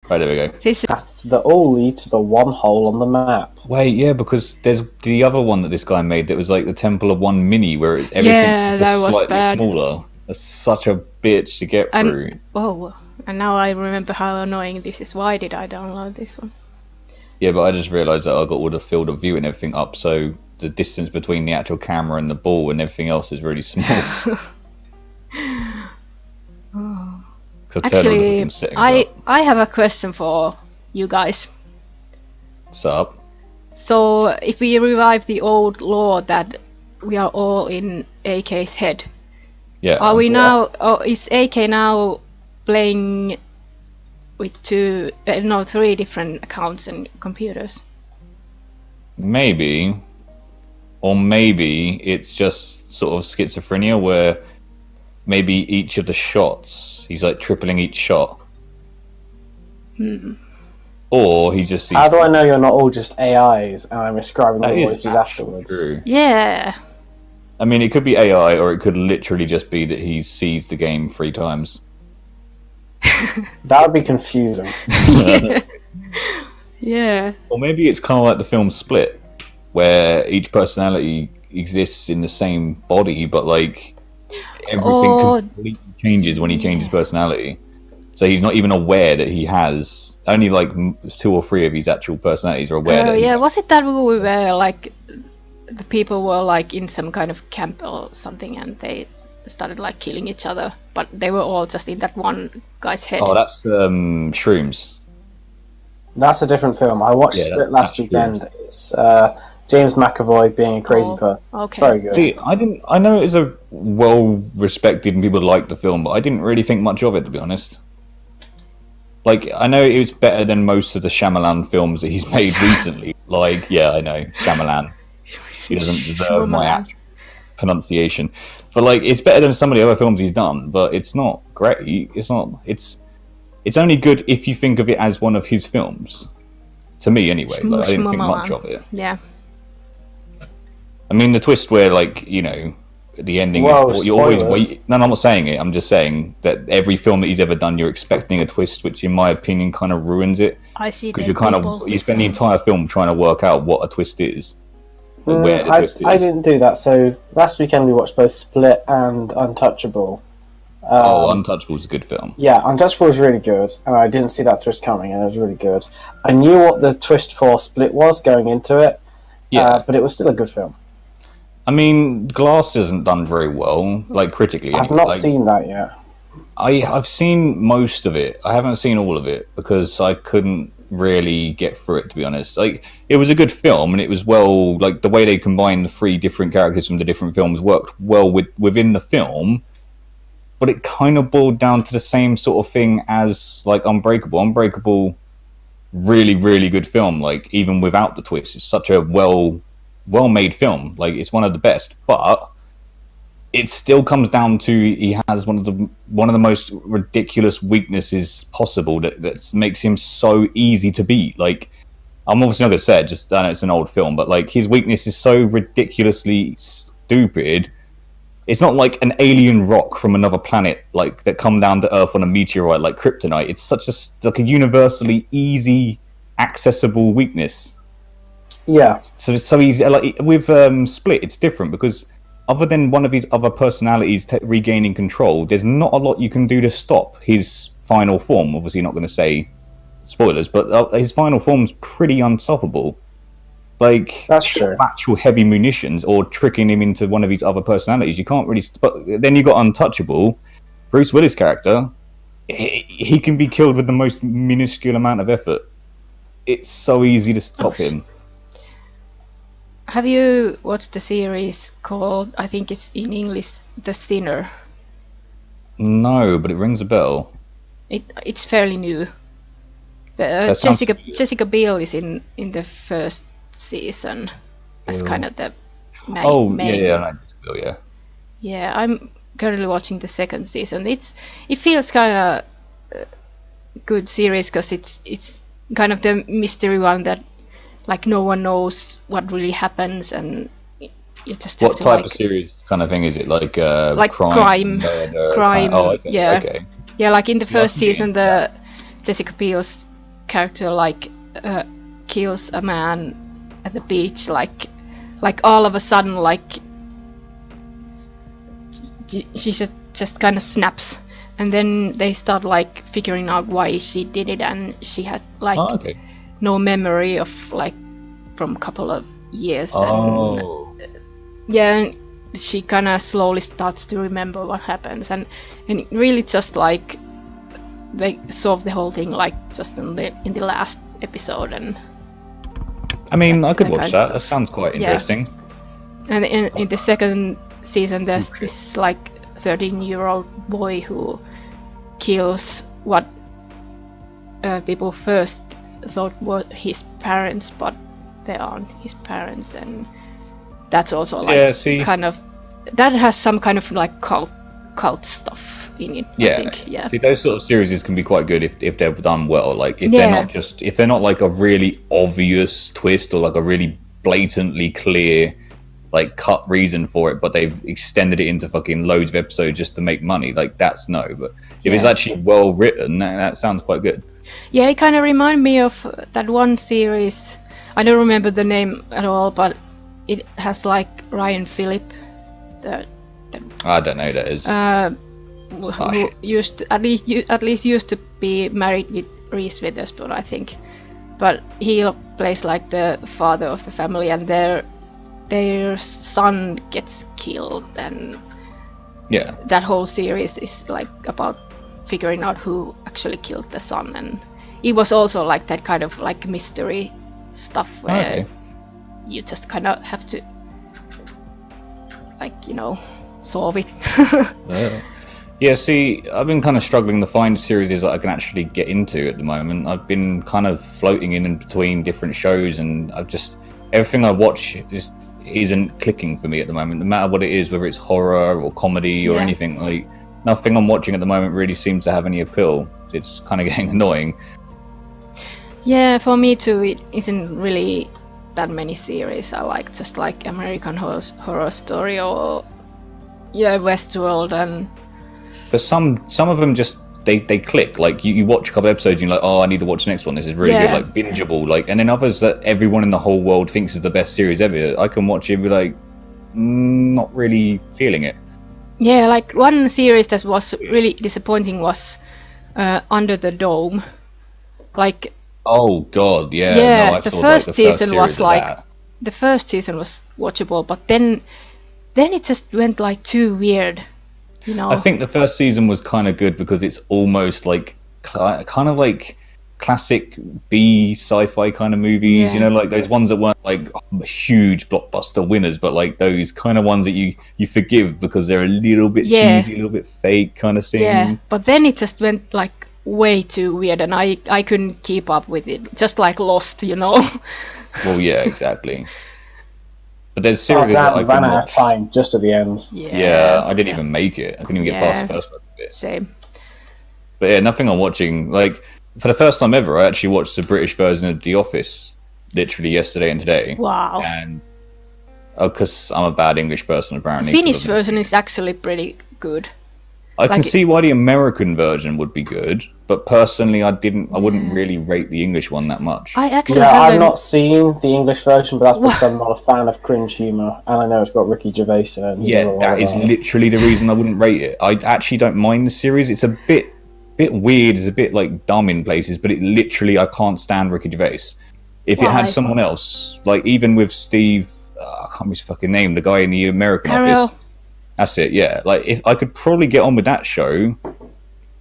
Right, there we go. Paths that all lead to the one hole on the map. Wait, yeah, because there's the other one that this guy made that was like the Temple of One Mini, where it's everything just slightly smaller. That's such a bitch to get through. And now I remember how annoying this is. Why did I download this one? Yeah, but I just realised that I got all the field of view and everything up, so the distance between the actual camera and the ball and everything else is really small. Actually, I have a question for you guys. What's up? So, if we revive the old law that we are all in AK's head, are we now? Is AK now playing with 3 different accounts and computers? Maybe, or maybe it's just sort of schizophrenia where maybe each of the shots he's like tripling each shot. Or he just sees. How do I know you're not all just AIs and I'm ascribing the voices afterwards? True. Yeah. I mean, it could be AI, or it could literally just be that he sees the game 3 times. That would be confusing. Yeah. Or maybe it's kind of like the film Split, where each personality exists in the same body, but like everything completely changes when he changes personality. So he's not even aware that he has only like 2 or 3 of his actual personalities are aware. Was it that movie where like the people were like in some kind of camp or something, and they started like killing each other, but they were all just in that one guy's head? Oh, that's Shrooms. That's a different film. I watched it last weekend. Shrooms. It's James McAvoy being a crazy person. Okay. Very good. See, I know it's a well-respected and people like the film, but I didn't really think much of it, to be honest. Like, I know it was better than most of the Shyamalan films that he's made recently. Like, yeah, I know, Shyamalan. He doesn't deserve my actual pronunciation. But, like, it's better than some of the other films he's done, but it's not great. It's only good if you think of it as one of his films. To me, anyway. Like, I didn't think much of it. Yeah. I mean, the twist where, like, you know, the ending is... You always wait... No, I'm not saying it. I'm just saying that every film that he's ever done, you're expecting a twist, which, in my opinion, kind of ruins it. I see. Because you spend the entire film trying to work out what a twist is. Where the twist is. I didn't do that. So, last weekend we watched both Split and Untouchable. Untouchable's a good film. Yeah, Untouchable was really good, and I didn't see that twist coming, and it was really good. I knew what the twist for Split was going into it, but it was still a good film. I mean, Glass isn't done very well, like critically. I've not seen that yet. I've seen most of it. I haven't seen all of it because I couldn't really get through it, to be honest. Like, it was a good film, and it was well, like the way they combined the 3 different characters from the different films worked well within the film. But it kind of boiled down to the same sort of thing as like Unbreakable. Unbreakable, really, really good film. Like, even without the twist, it's such a well-made film. Like, it's one of the best. But it still comes down to he has one of the most ridiculous weaknesses possible that makes him so easy to beat. Like, I'm obviously not gonna say it. I know it's an old film, but like his weakness is so ridiculously stupid. It's not like an alien rock from another planet, like that come down to Earth on a meteorite, like kryptonite. It's such a universally easy, accessible weakness. Yeah. So it's so easy. Like with Split, it's different because other than one of his other personalities regaining control, there's not a lot you can do to stop his final form. Obviously, not going to say spoilers, but his final form's pretty unstoppable. Like, that's true. Actual heavy munitions or tricking him into one of his other personalities. You can't really... But then you got Untouchable. Bruce Willis' character, he can be killed with the most minuscule amount of effort. It's so easy to stop him. Have you watched the series called, I think it's in English, The Sinner? No, but it rings a bell. It's fairly new. Jessica Biel is in the first season as kind of the main. Yeah. Yeah, I'm currently watching the second season. It feels kind of good series because it's kind of the mystery one that like no one knows what really happens, and you just have what type of series kind of thing is it? Like crime. Crime. Oh, okay. Yeah. Okay. Yeah, like in the first season, the Jessica Biel's character like kills a man at the beach, like all of a sudden, like she just kind of snaps, and then they start like figuring out why she did it, and she had like no memory of like from a couple of years. And yeah, she kind of slowly starts to remember what happens, and it really just like they solve the whole thing like just in the last episode. And I mean, I could watch that. That sounds quite interesting. And in the second season, there's this like 13-year-old boy who kills what people first thought were his parents, but they aren't his parents, and that's also like kind of that has some kind of like cult stuff in it. Yeah, I think. Yeah. See, those sort of series can be quite good if they're done well. Like if they're not like a really obvious twist or like a really blatantly clear like cut reason for it, but they've extended it into fucking loads of episodes just to make money. Like that's no. But if it's actually well written, that sounds quite good. Yeah, it kind of reminded me of that one series. I don't remember the name at all, but it has like Ryan Phillip. I don't know who that is. Who used to, at least used to be married with Reese Witherspoon, I think. But he plays like the father of the family, and their son gets killed, and that whole series is like about figuring out who actually killed the son, and it was also like that kind of like mystery stuff where you just kind of have to like solve it. Yeah, see, I've been kind of struggling to find series that I can actually get into at the moment. I've been kind of floating in between different shows, and everything I watch just isn't clicking for me at the moment, no matter what it is, whether it's horror or comedy or anything. Like nothing I'm watching at the moment really seems to have any appeal. It's kind of getting annoying. Yeah, for me too. It isn't really that many series. I like just like American Horror Story or Westworld, but some of them just they click. Like you watch a couple episodes and you're like, oh, I need to watch the next one. This is really good, like bingeable. Like, and then others that everyone in the whole world thinks is the best series ever, I can watch it and be like, not really feeling it. Yeah, like one series that was really disappointing was Under the Dome. Like, oh god, yeah. No, the first season was like the first season was watchable, but then it just went like too weird. I think the first season was kind of good because it's almost like kind of like classic B sci-fi kind of movies, like those ones that weren't like huge blockbuster winners, but like those kind of ones that you forgive because they're a little bit cheesy, a little bit fake kind of thing. Yeah, but then it just went like way too weird, and I couldn't keep up with it, just like Lost, Well, yeah, exactly. But there's series that I ran out of time just at the end. Yeah, I didn't even make it. I couldn't even get past the first bit. Same. But yeah, nothing I'm watching. Like, for the first time ever, I actually watched the British version of The Office literally yesterday and today. Wow. And because I'm a bad English person, apparently. The Finnish version is actually pretty good. I can see why the American version would be good, but personally, I wouldn't really rate the English one that much. I've not seen the English version, but that's because I'm not a fan of cringe humour, and I know it's got Ricky Gervais in it. Yeah, that is literally the reason I wouldn't rate it. I actually don't mind the series. It's a bit weird, it's a bit like dumb in places, but it literally, I can't stand Ricky Gervais. If it had someone else, like even with Steve, I can't remember his fucking name, the guy in the American Office. That's it, yeah. Like, if I could probably get on with that show,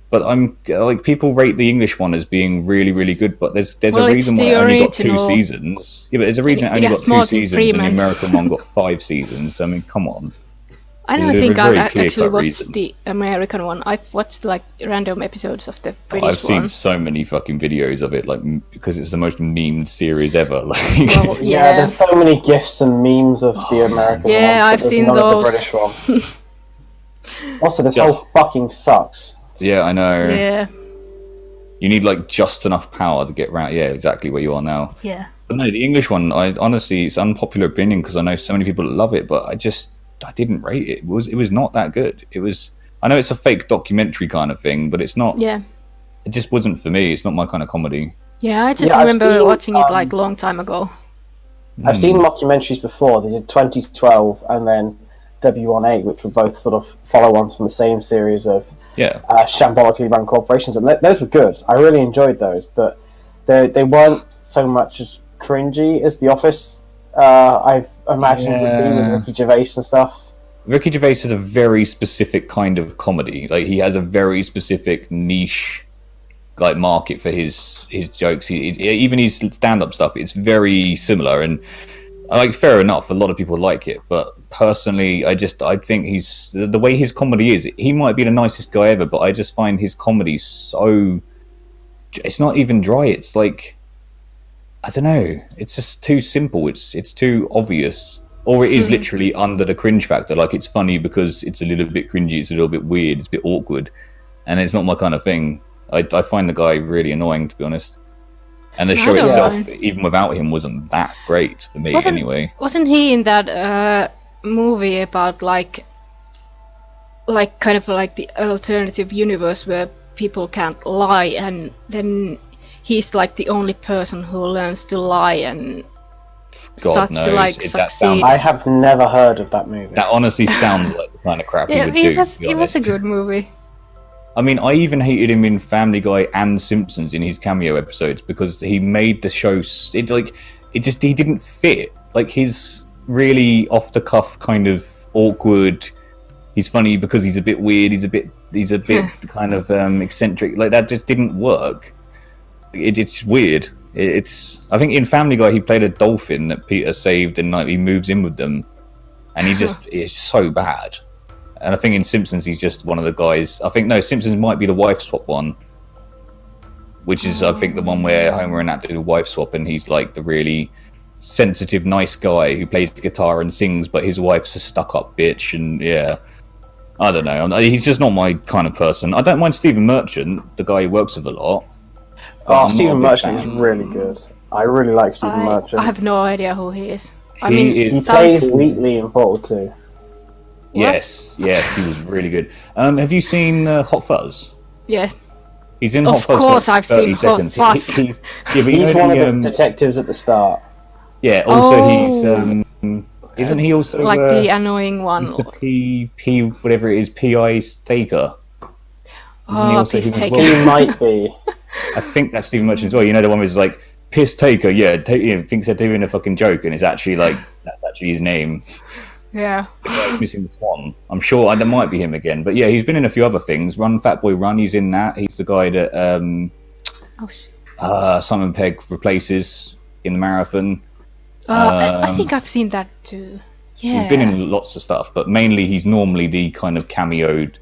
but I'm like, people rate the English one as being really, really good, but there's a reason why it only got 2 seasons. Yeah, but there's a reason it only got 2 seasons, and the American one got 5 seasons. I mean, come on. I don't think I've actually watched the American one. I've watched like random episodes of the British one. I've seen so many fucking videos of it, like, because it's the most memed series ever. Like, well, there's so many gifs and memes of the American one. Yeah, I've seen none those. Of the British one. Also, this whole fucking sucks. Yeah, I know. Yeah. You need like just enough power to get around. Yeah, exactly where you are now. Yeah. But no, the English one, honestly, it's unpopular opinion because I know so many people that love it, but I didn't rate it. It was not that good. I know it's a fake documentary kind of thing, but it's not. Yeah. It just wasn't for me. It's not my kind of comedy. Yeah, I just remember watching it like a long time ago. I've seen mockumentaries before. They did 2012 and then W18, which were both sort of follow-ons from the same series of shambolically run corporations, and those were good. I really enjoyed those, but they weren't so much as cringy as The Office I've imagined would be with Ricky Gervais and stuff. Ricky Gervais is a very specific kind of comedy. Like, he has a very specific niche like market for his jokes. Even his stand-up stuff, it's very similar, and like, fair enough, a lot of people like it, but personally I think he's, the way his comedy is, he might be the nicest guy ever, but I just find his comedy so, it's not even dry, it's like, I don't know, it's just too simple, it's too obvious, or it is literally under the cringe factor. Like, it's funny because it's a little bit cringy, it's a little bit weird, it's a bit awkward, and it's not my kind of thing. I find the guy really annoying, to be honest. And the show itself, even without him, wasn't that great for me, anyway. Wasn't he in that movie about like kind of like the alternative universe where people can't lie, and then he's like the only person who learns to lie and starts to like succeed? I have never heard of that movie. That honestly sounds like the kind of crap he would do. It was a good movie. I mean, I even hated him in Family Guy and Simpsons in his cameo episodes because he made the show. He didn't fit. Like, his really off the cuff kind of awkward. He's funny because he's a bit weird. He's a bit kind of eccentric. Like, that just didn't work. It's weird. I think in Family Guy he played a dolphin that Peter saved, and like he moves in with them, and it's so bad. And I think in Simpsons he's just one of the guys. I think Simpsons might be the wife swap one, which is I think the one where Homer and Nat do the wife swap, and he's like the really sensitive, nice guy who plays the guitar and sings, but his wife's a stuck-up bitch. And I don't know. He's just not my kind of person. I don't mind Stephen Merchant, the guy who works with a lot. Stephen Merchant is really good. I really like Stephen Merchant. I have no idea who he is. He plays Wheatley in Portal 2. Yes, he was really good. Have you seen Hot Fuzz? Yeah. He's in Hot Fuzz. Of course, I've seen seconds. Hot Fuzz. He's one of the detectives at the start. Yeah. Also, he's isn't he also like the annoying one? Mr. P whatever it is, P.I. Staker. Isn't he also He might be. I think that's Stephen Merchant as well. You know, the one who's like Piss Taker. Yeah, thinks they're doing a fucking joke, and it's actually like that's actually his name. Yeah. He's missing the swan. I'm sure that might be him again. But yeah, he's been in a few other things. Run, Fat Boy, Run. He's in that. He's the guy that Simon Pegg replaces in the marathon. I think I've seen that too. Yeah. He's been in lots of stuff, but mainly he's normally the kind of cameoed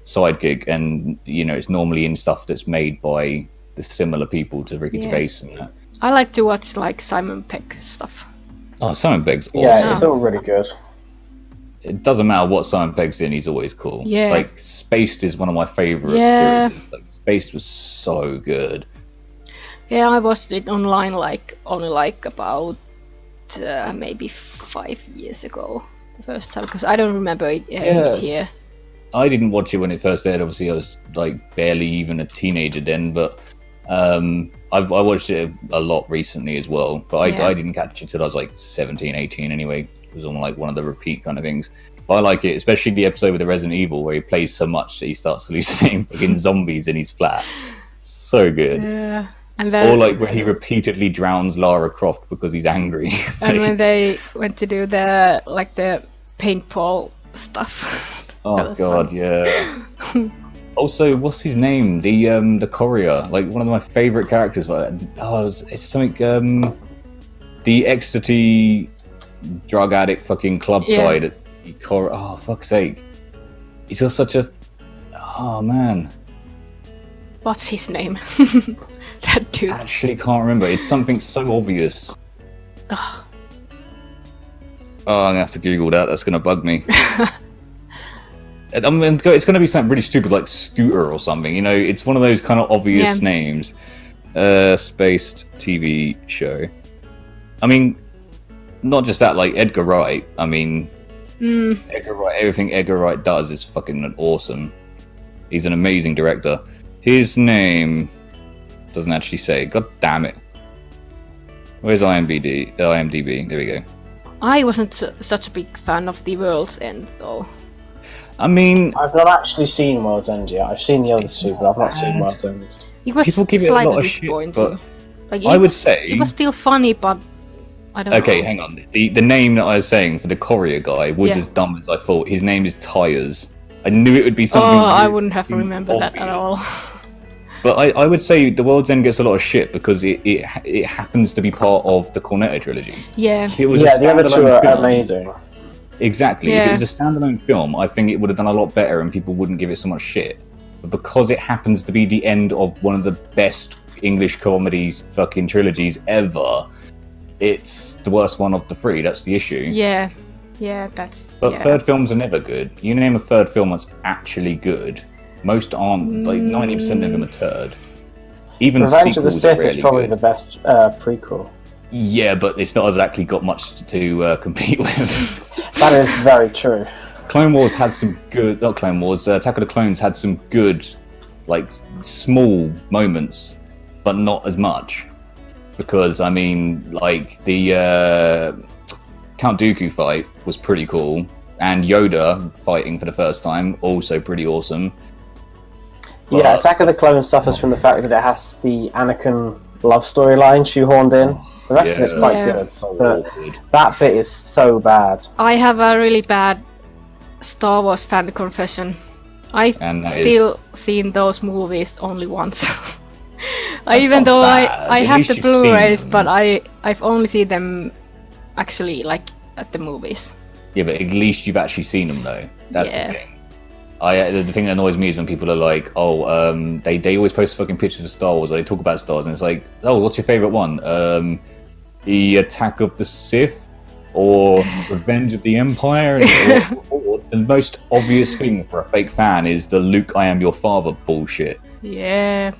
side gig, and it's normally in stuff that's made by the similar people to Ricky Gervais and that. I like to watch like Simon Pegg stuff. Oh, Simon Pegg's awesome. Yeah, it's all really good. It doesn't matter what Simon Pegg's in, he's always cool. Yeah. Like, Spaced is one of my favourite series. Like, Spaced was so good. Yeah, I watched it online only about maybe 5 years ago, the first time, because I don't remember it here. I didn't watch it when it first aired. Obviously, I was like barely even a teenager then, but I watched it a lot recently as well. But I didn't catch it till I was like 17, 18 anyway. It was on like one of the repeat kind of things. But I like it, especially the episode with the Resident Evil where he plays so much that he starts hallucinating fucking zombies in his flat. So good. Yeah. And then, or like where he repeatedly drowns Lara Croft because he's angry. And when they went to do the paintball stuff. Oh god, fun. Yeah. Also, what's his name? The courier, like one of my favourite characters. It's something. The ecstasy drug addict fucking club guy that. Oh fuck's sake! He's just such a. Oh man. What's his name? That dude. I actually can't remember. It's something so obvious. Ugh. Oh, I'm gonna have to Google that. That's gonna bug me. It's gonna be something really stupid like Scooter or something. It's one of those kind of obvious names. Spaced TV show. I mean, not just that. Like Edgar Wright. I mean, Edgar Wright. Everything Edgar Wright does is fucking awesome. He's an amazing director. His name. Doesn't actually say. God damn it. Where's IMDb? IMDb. There we go. I wasn't such a big fan of The World's End, though. I mean, I've not actually seen World's End yet. I've seen the other two, but I've not seen World's End. It was people give it a lot of shit, but I would say it was still funny, but I don't know. Okay, hang on. The name that I was saying for the courier guy was as dumb as I thought. His name is Tyres. I knew it would be something. Oh, I wouldn't have remembered that at all. But I would say The World's End gets a lot of shit because it happens to be part of the Cornetto trilogy. Yeah. If it was the other two are amazing. Exactly. Yeah. If it was a standalone film, I think it would have done a lot better and people wouldn't give it so much shit. But because it happens to be the end of one of the best English comedies fucking trilogies ever, it's the worst one of the three. That's the issue. Yeah, But third films are never good. You name a third film that's actually good. Most aren't. Like 90% of them are turd. Even Revenge of the sequels Sith are really is probably good. the best prequel. Yeah, but it's not exactly got much to compete with. That is very true. Clone Wars had some good. Not Clone Wars. Attack of the Clones had some good, like small moments, but not as much. Because I mean, like the Count Dooku fight was pretty cool, and Yoda fighting for the first time also pretty awesome. But, yeah, Attack of the Clones suffers from the fact that it has the Anakin love storyline shoehorned in. The rest of it's quite good, but that bit is so bad. I have a really bad Star Wars fan confession. I've still seen those movies only once. Even though I have the Blu-rays, but I've only seen them actually like at the movies. Yeah, but at least you've actually seen them though. That's the thing. The thing that annoys me is when people are like, oh, they always post fucking pictures of Star Wars, or they talk about Star Wars, and it's like, oh, what's your favourite one? The Attack of the Sith, or Revenge of the Empire? Or the most obvious thing for a fake fan is the Luke, I am your father bullshit. Yeah.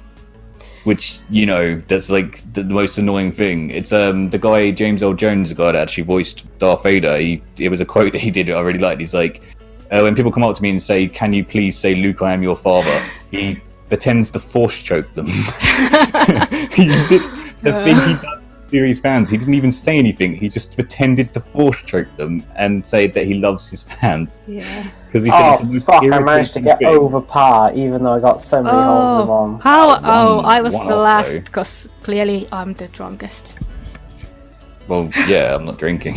Which, you know, that's like the most annoying thing. It's the guy, James Earl Jones, the guy that actually voiced Darth Vader, it was a quote that he did I really liked. He's like, when people come up to me and say, can you please say Luke, I am your father? He pretends to force choke them. The thing he does to his fans, he didn't even say anything. He just pretended to force choke them and say that he loves his fans. Yeah. Because he said it's the most I managed to get over par, even though I got so many holes of them on. I was the last, because clearly I'm the drunkest. Well, yeah, I'm not drinking.